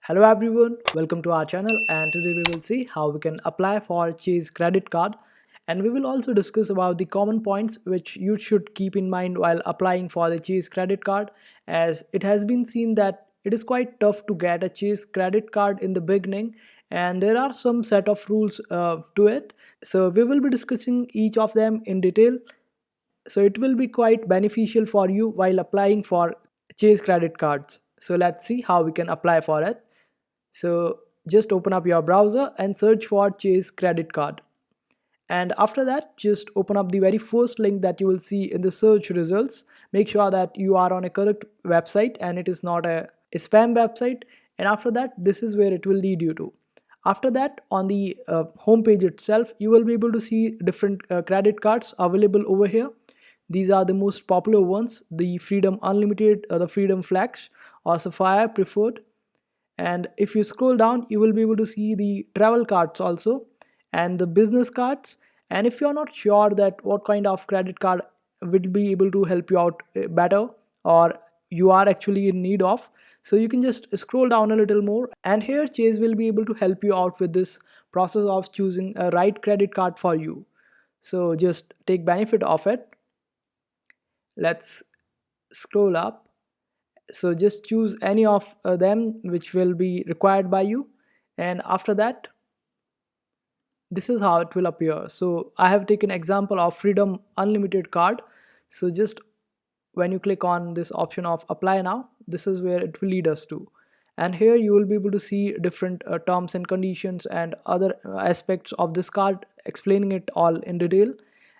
Hello everyone, welcome to our channel, and today we will see how we can apply for Chase credit card, and we will also discuss about the common points which you should keep in mind while applying for the Chase credit card, as it has been seen that it is quite tough to get a Chase credit card in the beginning, and there are some set of rules to it. So we will be discussing each of them in detail, so it will be quite beneficial for you while applying for Chase credit cards. So let's see how we can apply for it. So just open up your browser and search for Chase credit card. And after that, just open up the very first link that you will see in the search results. Make sure that you are on a correct website and it is not a spam website. And after that, this is where it will lead you to. After that, on the home page itself, you will be able to see different credit cards available over here. These are the most popular ones: the Freedom Unlimited, the Freedom Flex, or Sapphire Preferred. And if you scroll down, you will be able to see the travel cards also, and the business cards. And if you're not sure that what kind of credit card will be able to help you out better, or you are actually in need of, so you can just scroll down a little more, and here Chase will be able to help you out with this process of choosing a right credit card for you. So just take benefit of it. Let's scroll up. So just choose any of them which will be required by you, and after that, this is how it will appear. So I have taken example of Freedom Unlimited card. So just when you click on this option of apply now, this is where it will lead us to, and here you will be able to see different terms and conditions and other aspects of this card, explaining it all in detail.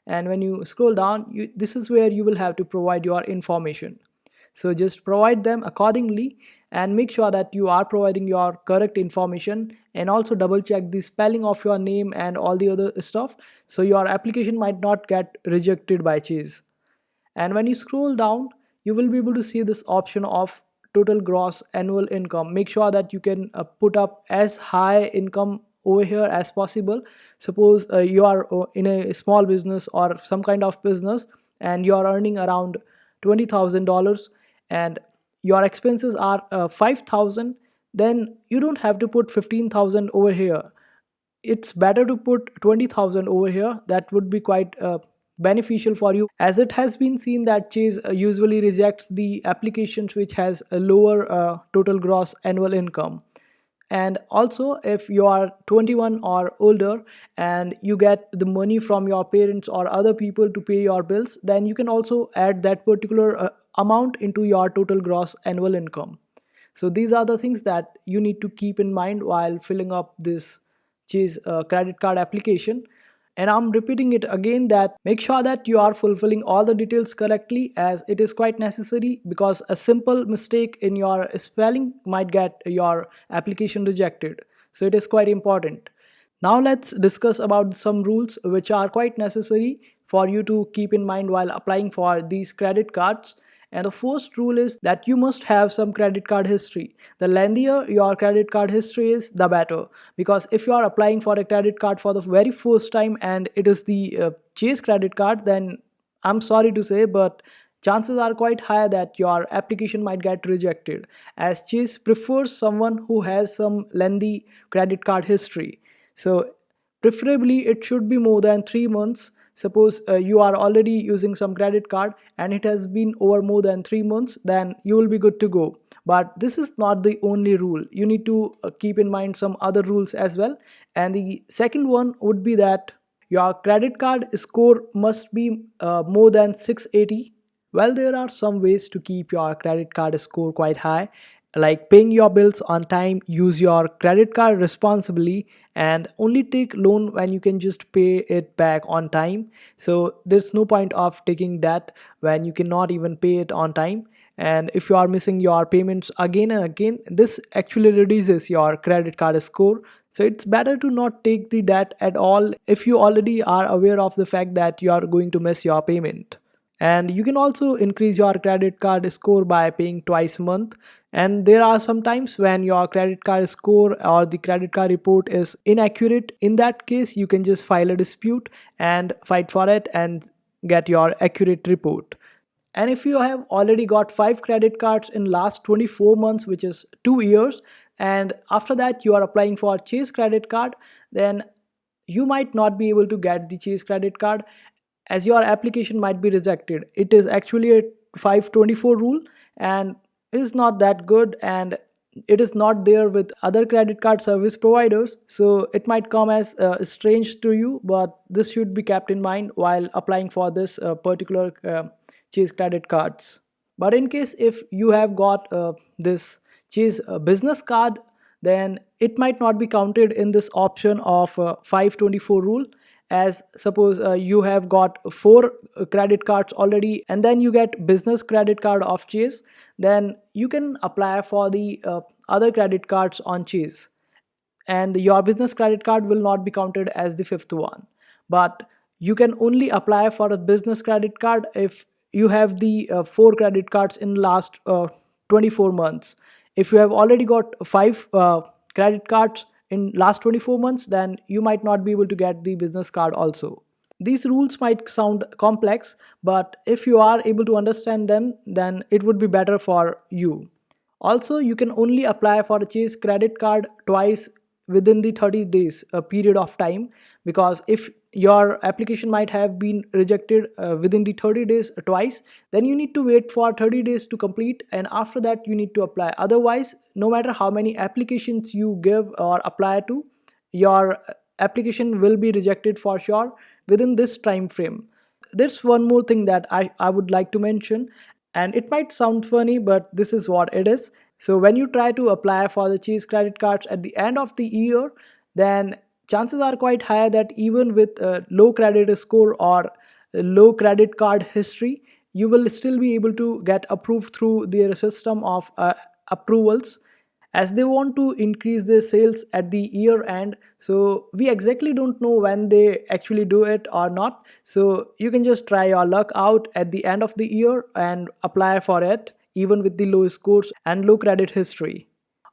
And when you scroll down, this is where you will have to provide your information. So just provide them accordingly, and make sure that you are providing your correct information, and also double check the spelling of your name and all the other stuff, so your application might not get rejected by Chase. And when you scroll down, you will be able to see this option of total gross annual income. Make sure that you can put up as high income over here as possible. Suppose you are in a small business or some kind of business, and you are earning around $20,000, and your expenses are 5,000, then you don't have to put 15,000 over here. It's better to put 20,000 over here. That would be quite beneficial for you, as it has been seen that Chase usually rejects the applications which has a lower total gross annual income. And also, if you are 21 or older and you get the money from your parents or other people to pay your bills, then you can also add that particular amount into your total gross annual income. So these are the things that you need to keep in mind while filling up this Chase credit card application. And I'm repeating it again, that make sure that you are fulfilling all the details correctly, as it is quite necessary, because a simple mistake in your spelling might get your application rejected. So it is quite important. Now let's discuss about some rules which are quite necessary for you to keep in mind while applying for these credit cards. And the first rule is that you must have some credit card history. The lengthier your credit card history is, the better. Because if you are applying for a credit card for the very first time and it is the Chase credit card, then I'm sorry to say, but chances are quite high that your application might get rejected, as Chase prefers someone who has some lengthy credit card history. So preferably it should be more than 3 months. Suppose you are already using some credit card and it has been over more than 3 months, then you will be good to go. But this is not the only rule. You need to keep in mind some other rules as well. And the second one would be that your credit card score must be more than 680. Well, there are some ways to keep your credit card score quite high, like paying your bills on time, use your credit card responsibly, and only take loan when you can just pay it back on time. So there's no point of taking debt when you cannot even pay it on time. And if you are missing your payments again and again, this actually reduces your credit card score. So it's better to not take the debt at all if you already are aware of the fact that you are going to miss your payment. And you can also increase your credit card score by paying twice a month. And there are some times when your credit card score or the credit card report is inaccurate. In that case, you can just file a dispute and fight for it and get your accurate report. And if you have already got 5 credit cards in last 24 months, which is 2 years, and after that you are applying for Chase credit card, then you might not be able to get the Chase credit card, as your application might be rejected. It is actually a 524 rule, and it is not that good, and it is not there with other credit card service providers, so it might come as strange to you, but this should be kept in mind while applying for this particular Chase credit cards. But in case if you have got this Chase business card, then it might not be counted in this option of 524 rule, as suppose you have got four credit cards already and then you get business credit card of Chase, then you can apply for the other credit cards on Chase, and your business credit card will not be counted as the fifth one. But you can only apply for a business credit card if you have the four credit cards in last 24 months. If you have already got five credit cards in last 24 months, then you might not be able to get the business card also. These rules might sound complex, but if you are able to understand them, then it would be better for you. Also, you can only apply for a Chase credit card twice within the 30 days a period of time, because if your application might have been rejected within the 30 days twice, then you need to wait for 30 days to complete, and after that you need to apply. Otherwise, no matter how many applications you give or apply to, your application will be rejected for sure within this time frame. There's one more thing that I would like to mention, and it might sound funny, but this is what it is. So when you try to apply for the Chase credit cards at the end of the year, then chances are quite high that even with a low credit score or a low credit card history, you will still be able to get approved through their system of approvals, as they want to increase their sales at the year end. So we exactly don't know when they actually do it or not, so you can just try your luck out at the end of the year and apply for it even with the low scores and low credit history.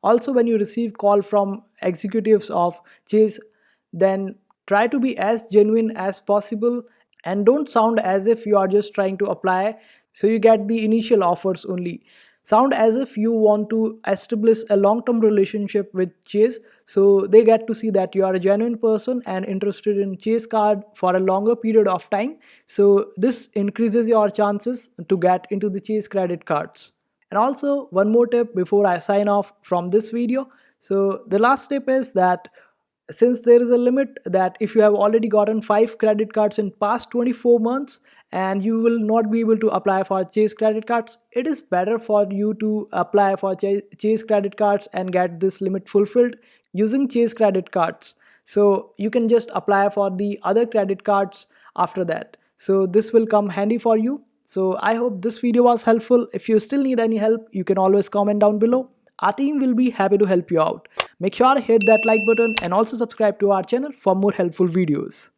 Also, when you receive call from executives of Chase, then try to be as genuine as possible and don't sound as if you are just trying to apply so you get the initial offers only. Sound as if you want to establish a long-term relationship with Chase, so they get to see that you are a genuine person and interested in Chase card for a longer period of time. So this increases your chances to get into the Chase credit cards. And also, one more tip before I sign off from this video. So the last tip is that since there is a limit that if you have already gotten 5 credit cards in past 24 months and you will not be able to apply for Chase credit cards, it is better for you to apply for Chase credit cards and get this limit fulfilled using Chase credit cards. So you can just apply for the other credit cards after that. So this will come handy for you. So I hope this video was helpful. If you still need any help, you can always comment down below. Our team will be happy to help you out. Make sure to hit that like button and also subscribe to our channel for more helpful videos.